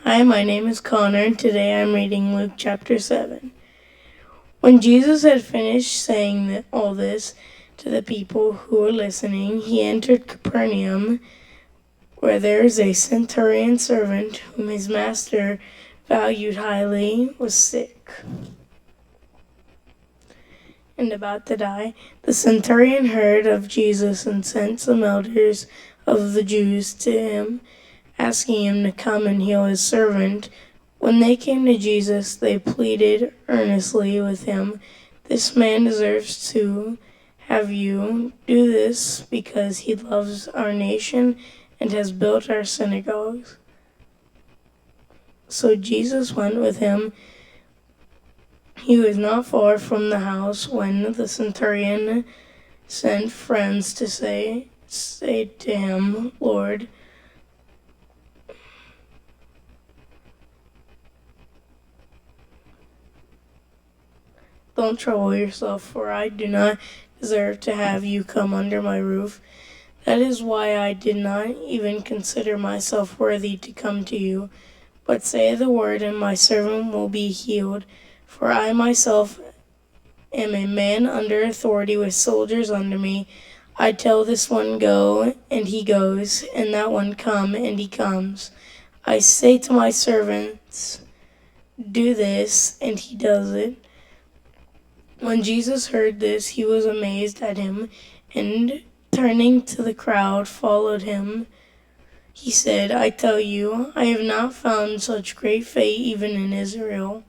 Hi, my name is Connor, and today I'm reading Luke chapter 7. When Jesus had finished saying all this to the people who were listening, he entered Capernaum, where there is a centurion servant whom his master valued highly, was sick and about to die. The centurion heard of Jesus and sent some elders of the Jews to him, asking him to come and heal his servant. When they came to Jesus, they pleaded earnestly with him, "This man deserves to have you do this because he loves our nation and has built our synagogues." So Jesus went with him. He was not far from the house when the centurion sent friends to say to him, "Lord, don't trouble yourself, for I do not deserve to have you come under my roof. That is why I did not even consider myself worthy to come to you. But say the word, and my servant will be healed. For I myself am a man under authority with soldiers under me. I tell this one, go, and he goes, and that one, come, and he comes. I say to my servants, do this, and he does it." When Jesus heard this, he was amazed at him, and turning to the crowd, followed him. He said, "I tell you, I have not found such great faith even in Israel."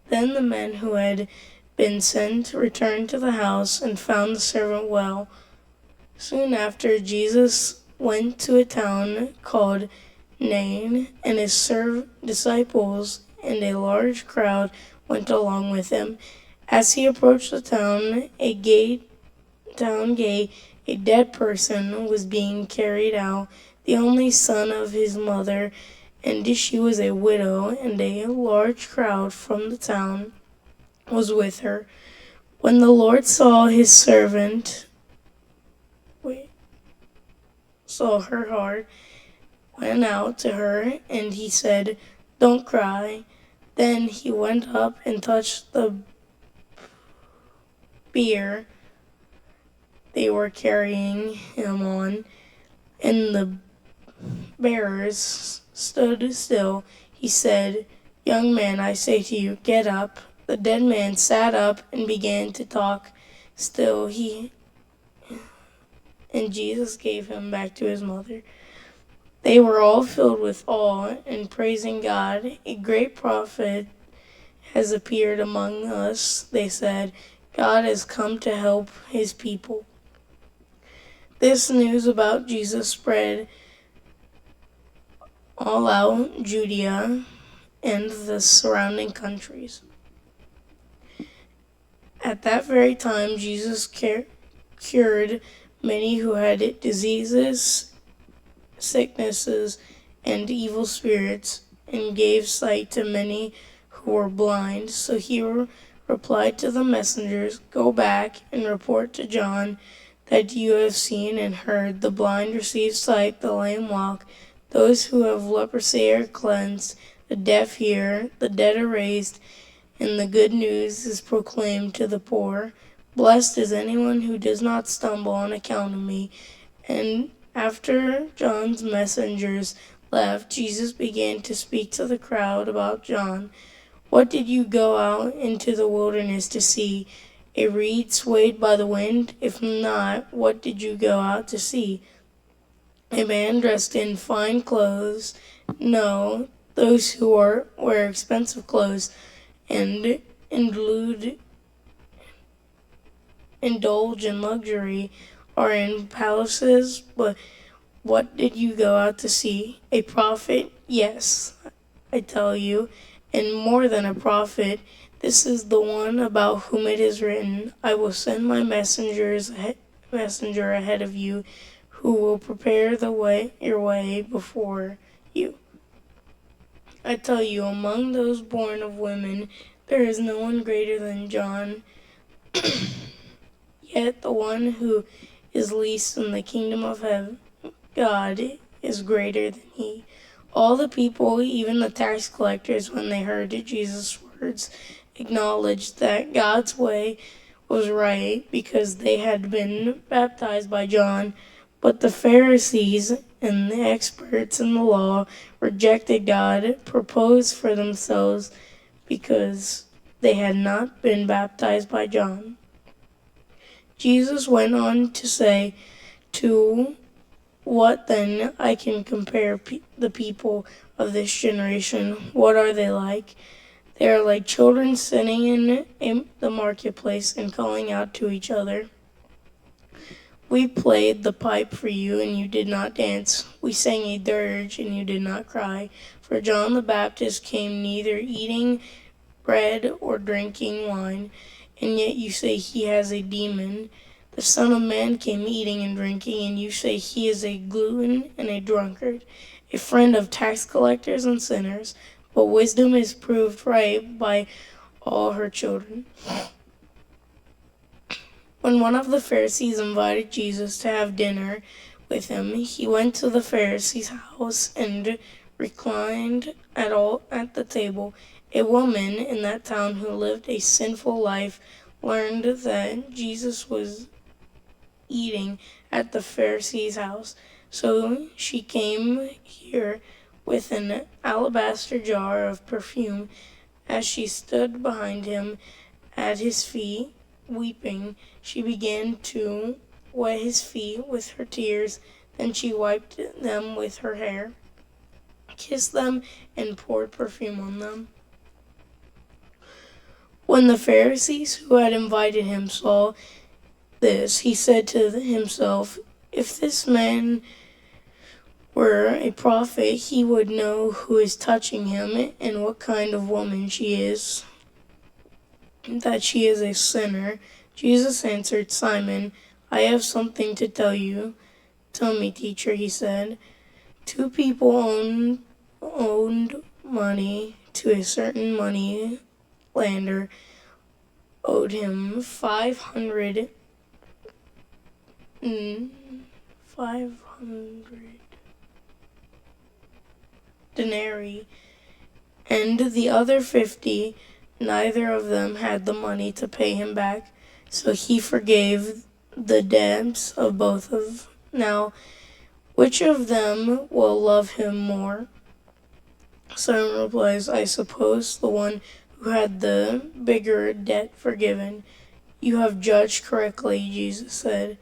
Then the men who had been sent returned to the house and found the servant well. Soon after, Jesus went to a town called Nain, and his disciples and a large crowd went along with him. As he approached the town gate, a dead person was being carried out, the only son of his mother, and she was a widow, and a large crowd from the town was with her. When the Lord saw her heart went out to her, and he said, "Don't cry." Then he went up and touched the bier they were carrying him on, and the bearers stood still. He said, "Young man, I say to you, get up." The dead man sat up and began to talk. Still, and Jesus gave him back to his mother. They were all filled with awe and praising God. "A great prophet has appeared among us," they said. "God has come to help his people." This news about Jesus spread all out Judea and the surrounding countries. At that very time, Jesus cured many who had diseases, sicknesses, and evil spirits, and gave sight to many who were blind. So he replied to the messengers, "Go back and report to John that you have seen and heard: the blind receive sight, the lame walk, those who have leprosy are cleansed, the deaf hear, the dead are raised, and the good news is proclaimed to the poor. Blessed is anyone who does not stumble on account of me." And after John's messengers left, Jesus began to speak to the crowd about John. "What did you go out into the wilderness to see? A reed swayed by the wind? If not, what did you go out to see? A man dressed in fine clothes? No, those who wear expensive clothes and indulge in luxury are in palaces. But what did you go out to see? A prophet? Yes, I tell you, and more than a prophet. This is the one about whom it is written, 'I will send my messenger ahead of you, who will prepare your way before you.' I tell you, among those born of women, there is no one greater than John. Yet the one who is least in the kingdom of heaven God is greater than he. All the people, even the tax collectors, when they heard Jesus' words, acknowledged that God's way was right because they had been baptized by John. But the Pharisees and the experts in the law rejected God, proposed for themselves because they had not been baptized by John. Jesus went on to say, "To what then I can compare the people of this generation? What are they like? They are like children sitting in the marketplace and calling out to each other. We played the pipe for you, and you did not dance. We sang a dirge, and you did not cry. For John the Baptist came neither eating bread or drinking wine, and yet you say he has a demon. The Son of Man came eating and drinking, and you say he is a glutton and a drunkard, a friend of tax collectors and sinners. But wisdom is proved right by all her children." When one of the Pharisees invited Jesus to have dinner with him, he went to the Pharisee's house and reclined at the table. A woman in that town who lived a sinful life learned that Jesus was eating at the Pharisee's house. So she came here with an alabaster jar of perfume. As she stood behind him at his feet, weeping, she began to wet his feet with her tears. Then she wiped them with her hair, kissed them, and poured perfume on them. When the Pharisees who had invited him saw this, he said to himself, "If this man were a prophet, he would know who is touching him and what kind of woman she is, that she is a sinner." Jesus answered, "Simon, I have something to tell you." "Tell me, teacher," he said. Two people owed money to a certain money lender, owed him 500 denarii, and the other 50. Neither of them had the money to pay him back, so he forgave the debts of both of. Now, which of them will love him more? Simon replies, "I suppose the one who had the bigger debt forgiven." "You have judged correctly," Jesus said.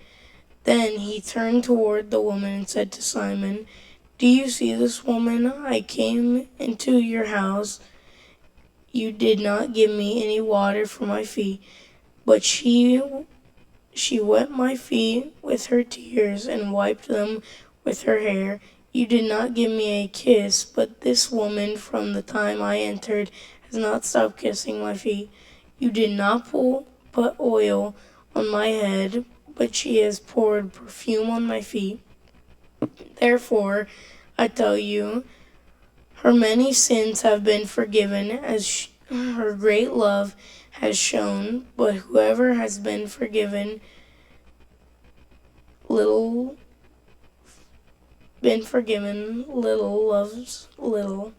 Then he turned toward the woman and said to Simon, "Do you see this woman? I came into your house. You did not give me any water for my feet, but she wet my feet with her tears and wiped them with her hair. You did not give me a kiss, but this woman from the time I entered has not stopped kissing my feet. You did not put oil on my head, but she has poured perfume on my feet. Therefore, I tell you, her many sins have been forgiven as her great love has shown, but whoever has been forgiven little loves little."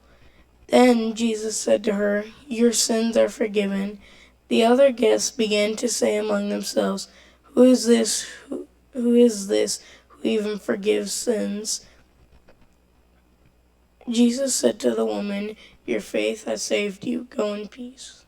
Then Jesus said to her, "Your sins are forgiven." The other guests began to say among themselves, Who is this who even forgives sins?" Jesus said to the woman, "Your faith has saved you. Go in peace."